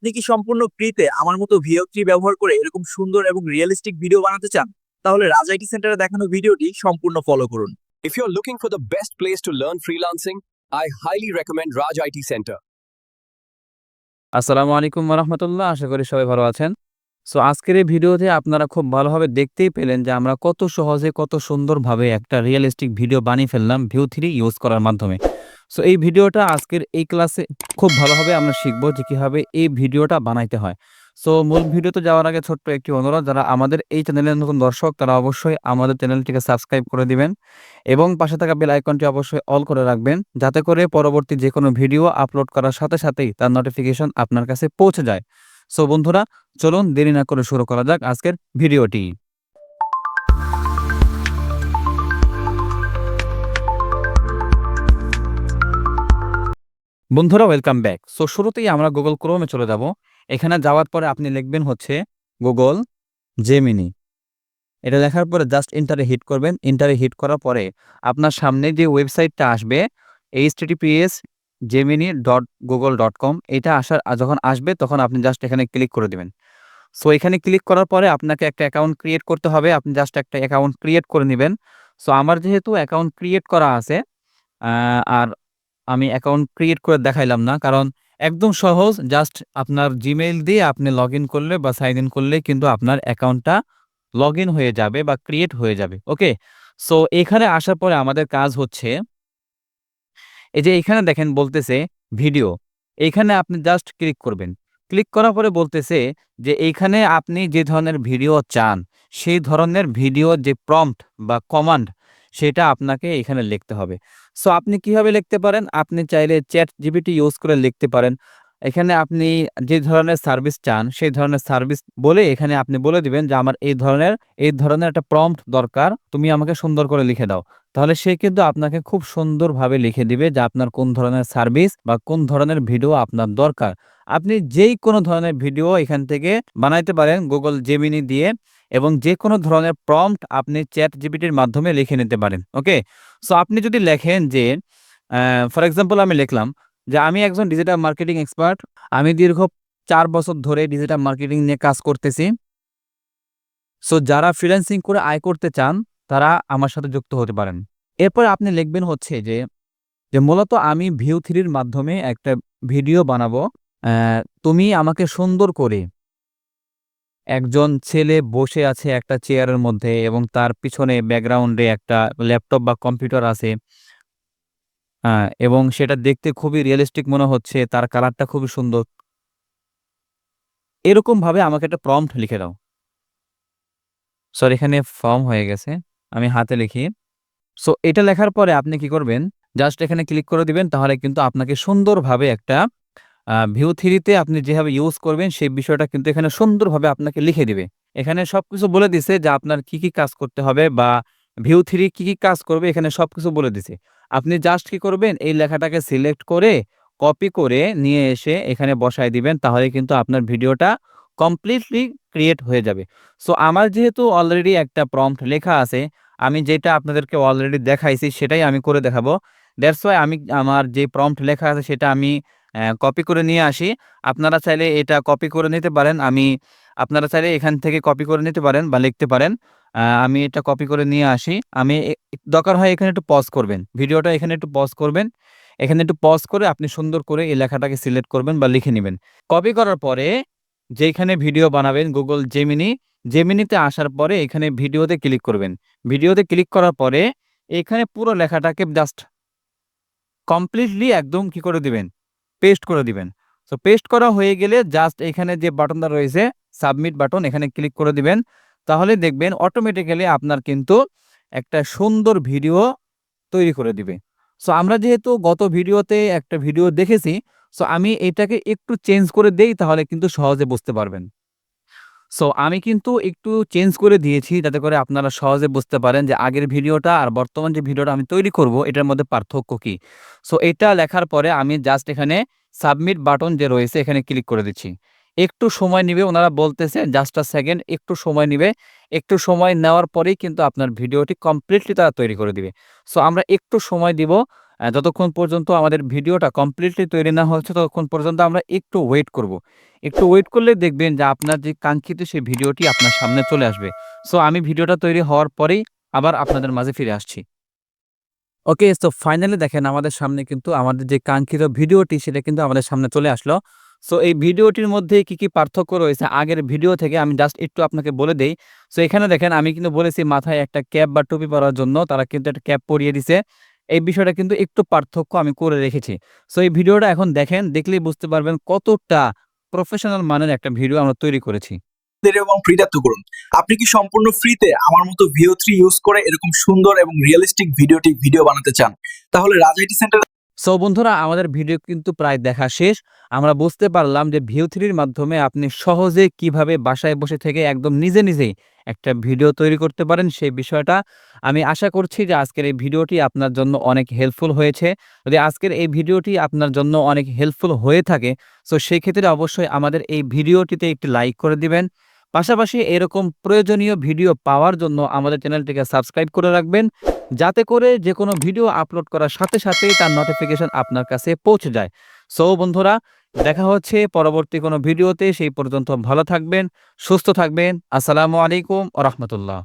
আপনি কি সম্পূর্ণ ফ্রিতে আমার মতো VO3 ব্যবহার করে এরকম সুন্দর এবং রিয়েলিস্টিক ভিডিও বানাতে চান? তাহলে রাজ আইটি সেন্টারে দেখানো ভিডিওটি সম্পূর্ণ ফলো করুন। If you're looking for the best place to learn freelancing, I highly recommend Raj IT Center. আসসালামু আলাইকুম রহমতুল্লাহ। আশা করি সবাই ভালো আছেন। সো আজকের এই ভিডিওতে আপনারা খুব ভালোভাবে দেখতেই পেলেন যে আমরা কত সহজে কত সুন্দরভাবে একটা রিয়েলিস্টিক ভিডিও বানিয়ে ফেললাম ভিউ3 ইউজ করার মাধ্যমে। সো এই ভিডিওটা আজকের এই ক্লাসে খুব ভালোভাবে আমরা শিখবো যে কীভাবে এই ভিডিওটা বানাইতে হয়। সো মূল ভিডিওতে যাওয়ার আগে ছোট্ট একটি অনুরোধ, যারা আমাদের এই চ্যানেলের নতুন দর্শক তারা অবশ্যই আমাদের চ্যানেলটিকে সাবস্ক্রাইব করে দিবেন এবং পাশে থাকা বেল আইকনটি অবশ্যই অল করে রাখবেন, যাতে করে পরবর্তী যে কোনো ভিডিও আপলোড করার সাথে সাথেই তার নোটিফিকেশন আপনার কাছে পৌঁছে যায়। সো বন্ধুরা, চলুন দেরি না করে শুরু করা যাক আজকের ভিডিওটি। বন্ধুরা, ওয়েলকাম ব্যাক। সো শুরুতেই আমরা গুগল ক্রোমে চলে যাব। এখানে যাওয়ার পরে আপনি লিখবেন হচ্ছে গুগল জেমিনি। এটা লেখার পরে জাস্ট এন্টারে হিট করবেন। এন্টারে হিট করার পরে আপনার সামনে যে ওয়েবসাইটটা আসবে https://gemini.google.com, এটা যখন আসবে তখন আপনি জাস্ট এখানে ক্লিক করে দিবেন। সো এখানে ক্লিক করার পরে আপনাকে একটা অ্যাকাউন্ট ক্রিয়েট করতে হবে। আপনি জাস্ট একটা অ্যাকাউন্ট ক্রিয়েট করে নেবেন। সো আমার যেহেতু অ্যাকাউন্ট ক্রিয়েট করা আছে, আর আমি অ্যাকাউন্ট ক্রিয়েট করে দেখাইলাম না, কারণ একদম সহজ। জাস্ট আপনার জিমেইল দিয়ে আপনি লগ ইন করলে বা সাইন ইন করলে কিন্তু আপনার অ্যাকাউন্টটা লগ ইন হয়ে যাবে বা ক্রিয়েট হয়ে যাবে। ওকে, সো এখানে আসার পরে আমাদের কাজ হচ্ছে, এই যে এখানে দেখেন বলতেছে ভিডিও, এইখানে আপনি জাস্ট ক্লিক করবেন। ক্লিক করার পরে বলতেছে যে এইখানে আপনি যে ধরনের ভিডিও চান সেই ধরনের ভিডিও যে প্রম্পট বা কমান্ড সেটা আপনাকে এখানে লিখতে হবে। সো আপনি কিভাবে লিখতে পারেন? আপনি চাইলে চ্যাট জিপিটি ইউজ করে লিখতে পারেন। এখানে আপনি যে ধরনের সার্ভিস চান সেই ধরনের সার্ভিস বলে এখানে আপনি বলে দিবেন যে আমার এই ধরনের একটা প্রম্পট দরকার, তুমি আমাকে সুন্দর করে লিখে দাও। তাহলে সে কিন্তু আপনাকে খুব সুন্দরভাবে লিখে দিবে যে আপনার কোন ধরনের সার্ভিস বা কোন ধরনের ভিডিও আপনার দরকার। আপনি যেই কোনো ধরনের ভিডিও এখান থেকে বানাইতে পারেন গুগল জেমিনি দিয়ে, এবং যে কোনো ধরনের প্রম্পট আপনি চ্যাট জিপিটির মাধ্যমে লিখে নিতে পারেন। ওকে, সো আপনি যদি লেখেন যে ফর এক্সাম্পল আমি লিখলাম যে আমি একজন ডিজিটাল মার্কেটিং এক্সপার্ট, আমি দীর্ঘ 4 বছর ধরে ডিজিটাল মার্কেটিং নিয়ে কাজ করতেছি। সো যারা ফ্রিল্যান্সিং করে আয় করতে চান তারা আমার সাথে যুক্ত হতে পারেন। এরপর আপনি লিখবেন হচ্ছে যে মূলত আমি ভিউ3 মাধ্যমে একটা ভিডিও বানাবো। তুমি আমাকে সুন্দর করে, একজন ছেলে বসে আছে একটা চেয়ারের মধ্যে এবং তার পিছনে ব্যাকগ্রাউন্ডে একটা ল্যাপটপ বা কম্পিউটার আছে, এবং সেটা দেখতে খুবই রিয়েলিস্টিক মনে হচ্ছে, তার কালারটা খুবই সুন্দর। এরকমভাবে আমাকে একটা প্রম্পট লিখে দাও। সরি, এখানে ফর্ম হয়ে গেছে, আমি হাতে লিখি। সো এটা লেখার পরে আপনি কি করবেন? জাস্ট এখানে ক্লিক করে দিবেন। তাহলে কিন্তু আপনাকে সুন্দরভাবে একটা ভিউ3 আপনি যেভাবে ইউজ করবেন সেই বিষয়টা কিন্তু এখানে সুন্দরভাবে আপনাকে লিখে দিবে। এখানে সবকিছু বলে দিছে যে আপনার কি কাজ করতে হবে বা ভিউ3 কি কাজ করবে, এখানে সবকিছু বলে দিছে। আপনি জাস্ট কি করবেন? এই লেখাটাকে সিলেক্ট করে কপি করে নিয়ে এসে এখানে বসায় দিবেন। তাহলে কিন্তু আপনার ভিডিওটা কমপ্লিটলি ক্রিয়েট হয়ে যাবে। সো আমার যেহেতু অলরেডি একটা প্রম্পট লেখা আছে, আমি যেটা আপনাদেরকে অলরেডি দেখাইছি সেটাই আমি করে দেখাবো। দ্যাটস ওয়াই আমি আমার যে প্রম্পট লেখা আছে সেটা আমি কপি করে নিয়ে আসি। আপনারা চাইলে এটা কপি করে নিতে পারেন। আপনারা চাইলে এখান থেকে কপি করে নিতে পারেন বা লিখতে পারেন। আমি এটা কপি করে নিয়ে আসি। আমি দরকার হয় এখানে একটু পজ করবেন। ভিডিওটা এখানে একটু পজ করবেন। এখানে একটু পজ করে আপনি সুন্দর করে এই লেখাটাকে সিলেক্ট করবেন বা লিখে নিবেন। কপি করার পরে যেইখানে ভিডিও বানাবেন গুগল জেমিনিতে আসার পরে এখানে ভিডিওতে ক্লিক করবেন। ভিডিওতে ক্লিক করার পরে এখানে পুরো লেখাটাকে জাস্ট কমপ্লিটলি একদম কি করে দিবেন? পেস্ট করে দিবেন। সো পেস্ট করা হয়ে গেলে জাস্ট এখানে যে বাটনটা রয়েছে সাবমিট বাটন, এখানে ক্লিক করে দিবেন। তাহলে দেখবেন অটোমেটিক্যালি আপনার কিন্তু একটা সুন্দর ভিডিও তৈরি করে দিবে। সো আমরা যেহেতু গত ভিডিওতে একটা ভিডিও দেখেছি, সো আমি এটাকে একটু চেঞ্জ করে দেই, তাহলে কিন্তু সহজে বুঝতে পারবেন। সো আমি কিন্তু একটু চেঞ্জ করে দিয়েছি যাতে করে আপনারা সহজে বুঝতে পারেন যে আগের ভিডিওটা আর বর্তমান যে ভিডিওটা আমি তৈরি করব এটার মধ্যে পার্থক্য কি। সো এটা লেখার পরে আমি জাস্ট এখানে সাবমিট বাটন যে রয়েছে এখানে ক্লিক করে দিচ্ছি। একটু সময় নিবে, ওনারা বলতেছে জাস্ট আ সেকেন্ড, একটু সময় নিবে। একটু সময় নেওয়ার পরেই কিন্তু আপনার ভিডিওটি কমপ্লিটলি তারা তৈরি করে দিবে। সো আমরা একটু সময় দিব। যতক্ষণ পর্যন্ত আমাদের ভিডিওটা কমপ্লিটলি তৈরি না হচ্ছে ততক্ষণ পর্যন্ত আমরা একটু ওয়েট করব। একটু ওয়েট করলে দেখবেন যে আপনার যে কাঙ্ক্ষিত সেই ভিডিওটি আপনার সামনে চলে আসবে। সো আমি ভিডিওটা তৈরি হওয়ার পরেই আবার আপনাদের মাঝে ফিরে আসছি। ওকে, সো ফাইনালি দেখেন আমাদের সামনে কিন্তু আমাদের যে কাঙ্ক্ষিত ভিডিওটি সেটা কিন্তু আমাদের সামনে চলে আসলো। সো এই ভিডিওটির মধ্যে কি পার্থক্য রয়েছে আগের ভিডিও থেকে আমি জাস্ট একটু আপনাকে বলে দেই। সো এখানে দেখেন আমি কিন্তু বলেছি মাথায় একটা ক্যাপ বা টুপি পরার জন্য, তারা কিন্তু একটা ক্যাপ পরিয়ে দিছে। এই বিষয়টা কিন্তু একটু পার্থক্য আমি করে রেখেছি। সো এই ভিডিওটা এখন দেখেন, দেখলেই বুঝতে পারবেন কতটা প্রফেশনাল মানের একটা ভিডিও আমরা তৈরি করেছি। এবং ফ্রিটা তো করুন। আপনি কি সম্পূর্ণ ফ্রিতে আমার মতো VO3 ইউজ করে এরকম সুন্দর এবং রিয়েলিস্টিক ভিডিও বানাতে চান? তাহলে রাজ আইটি সেন্টার। সো বন্ধুরা, আমাদের ভিডিও কিন্তু প্রায় দেখা শেষ। আমরা বুঝতে পারলাম যে ভিউ3 এর মাধ্যমে আপনি সহজে কিভাবে বাসায় বসে থেকে একদম নিজেই একটা ভিডিও তৈরি করতে পারেন সেই বিষয়টা আমি আশা করছি যে আজকের এই ভিডিওটি আপনার জন্য অনেক হেল্পফুল হয়েছে। যদি আজকের এই ভিডিওটি আপনার জন্য অনেক হেল্পফুল হয়ে থাকে, সো সেই ক্ষেত্রে অবশ্যই আমাদের এই ভিডিওটিতে একটি লাইক করে দিবেন। পাশাপাশি এরকম প্রয়োজনীয় ভিডিও পাওয়ার জন্য আমাদের চ্যানেলটিকে সাবস্ক্রাইব করে রাখবেন, যাতে করে যেকোনো ভিডিও আপলোড করার সাথেই তার নোটিফিকেশন আপনার কাছে পৌঁছে যায়। সো বন্ধুরা, দেখা হচ্ছে পরবর্তী কোনো ভিডিওতে। সেই পর্যন্ত ভালো থাকবেন, সুস্থ থাকবেন। আসসালামু আলাইকুম ওয়া রাহমাতুল্লাহ।